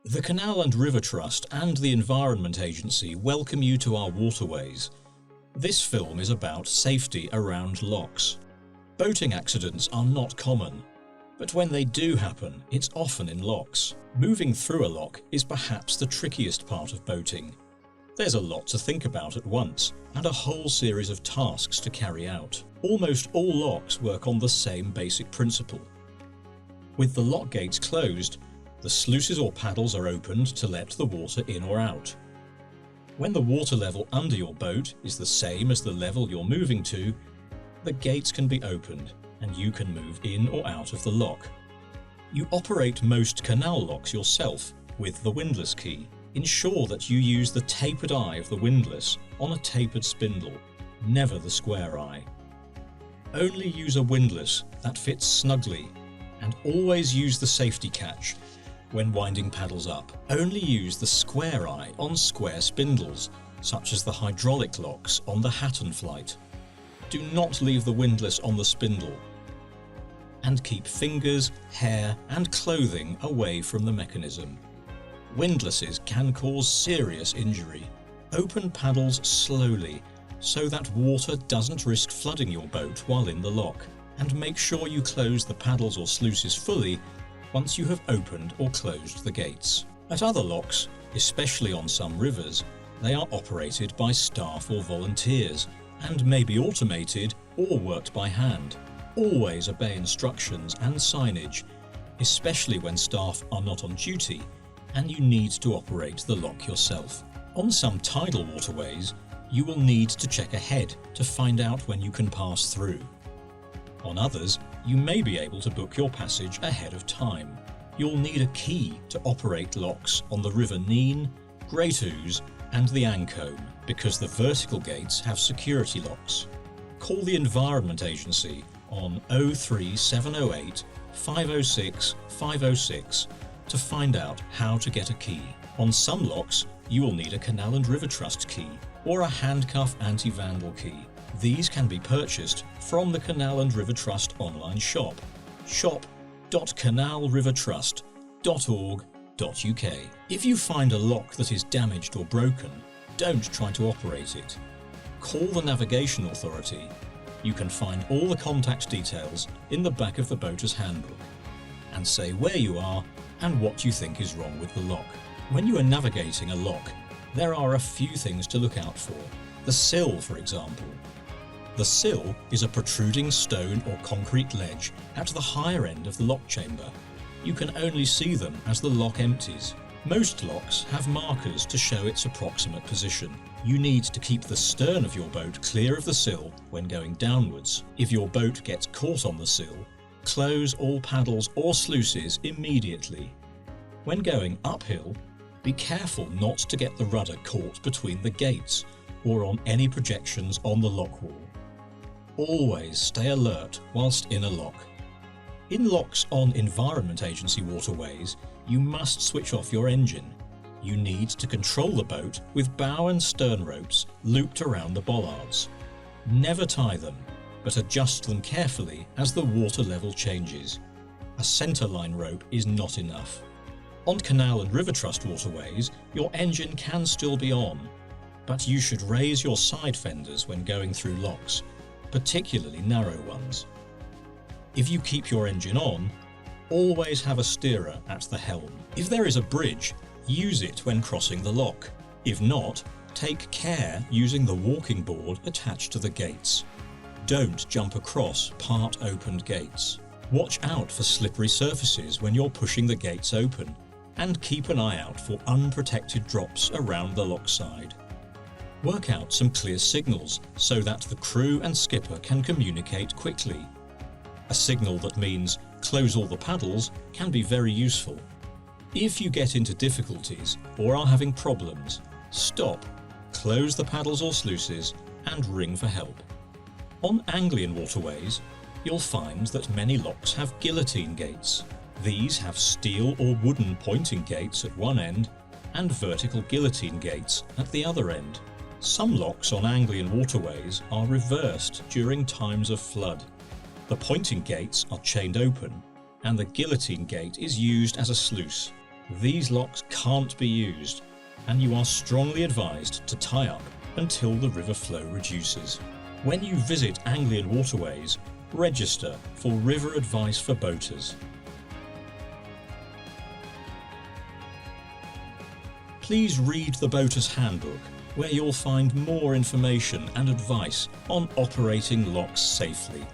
The Canal and River Trust and the Environment Agency welcome you to our waterways. This film is about safety around locks. Boating accidents are not common, but when they do happen, it's often in locks. Moving through a lock is perhaps the trickiest part of boating. There's a lot to think about at once, and a whole series of tasks to carry out. Almost all locks work on the same basic principle. With the lock gates closed, the sluices or paddles are opened to let the water in or out. When the water level under your boat is the same as the level you're moving to, the gates can be opened and you can move in or out of the lock. You operate most canal locks yourself with the windlass key. Ensure that you use the tapered eye of the windlass on a tapered spindle, never the square eye. Only use a windlass that fits snugly, and always use the safety catch when winding paddles up. Only use the square eye on square spindles, such as the hydraulic locks on the Hatton Flight. Do not leave the windlass on the spindle. And keep fingers, hair and clothing away from the mechanism. Windlasses can cause serious injury. Open paddles slowly so that water doesn't risk flooding your boat while in the lock, and make sure you close the paddles or sluices fully once you have opened or closed the gates. At other locks, especially on some rivers, they are operated by staff or volunteers and may be automated or worked by hand. Always obey instructions and signage, especially when staff are not on duty and you need to operate the lock yourself. On some tidal waterways, you will need to check ahead to find out when you can pass through. On others, you may be able to book your passage ahead of time. You'll need a key to operate locks on the River Nene, Great Ouse and the Ancombe because the vertical gates have security locks. Call the Environment Agency on 03708 506 506 to find out how to get a key. On some locks, you will need a Canal and River Trust key or a handcuff anti-vandal key. These can be purchased from the Canal and River Trust online shop, shop.canalrivertrust.org.uk. If you find a lock that is damaged or broken, don't try to operate it. Call the Navigation Authority. You can find all the contact details in the back of the Boater's Handbook, and say where you are and what you think is wrong with the lock. When you are navigating a lock, there are a few things to look out for. The sill, for example. The sill is a protruding stone or concrete ledge at the higher end of the lock chamber. You can only see them as the lock empties. Most locks have markers to show its approximate position. You need to keep the stern of your boat clear of the sill when going downwards. If your boat gets caught on the sill, close all paddles or sluices immediately. When going uphill, be careful not to get the rudder caught between the gates or on any projections on the lock wall. Always stay alert whilst in a lock. In locks on Environment Agency waterways, you must switch off your engine. You need to control the boat with bow and stern ropes looped around the bollards. Never tie them, but adjust them carefully as the water level changes. A centerline rope is not enough. On Canal and River Trust waterways, your engine can still be on, but you should raise your side fenders when going through locks, particularly narrow ones. If you keep your engine on, always have a steerer at the helm. If there is a bridge, use it when crossing the lock. If not, take care using the walking board attached to the gates. Don't jump across part-opened gates. Watch out for slippery surfaces when you're pushing the gates open, and keep an eye out for unprotected drops around the lock side. Work out some clear signals so that the crew and skipper can communicate quickly. A signal that means close all the paddles can be very useful. If you get into difficulties or are having problems, stop, close the paddles or sluices and ring for help. On Anglian waterways, you'll find that many locks have guillotine gates. These have steel or wooden pointing gates at one end and vertical guillotine gates at the other end. Some locks on Anglian waterways are reversed during times of flood. The pointing gates are chained open and the guillotine gate is used as a sluice. These locks can't be used, and you are strongly advised to tie up until the river flow reduces. When you visit Anglian Waterways, register for River Advice for Boaters. Please read the Boater's Handbook, where you'll find more information and advice on operating locks safely.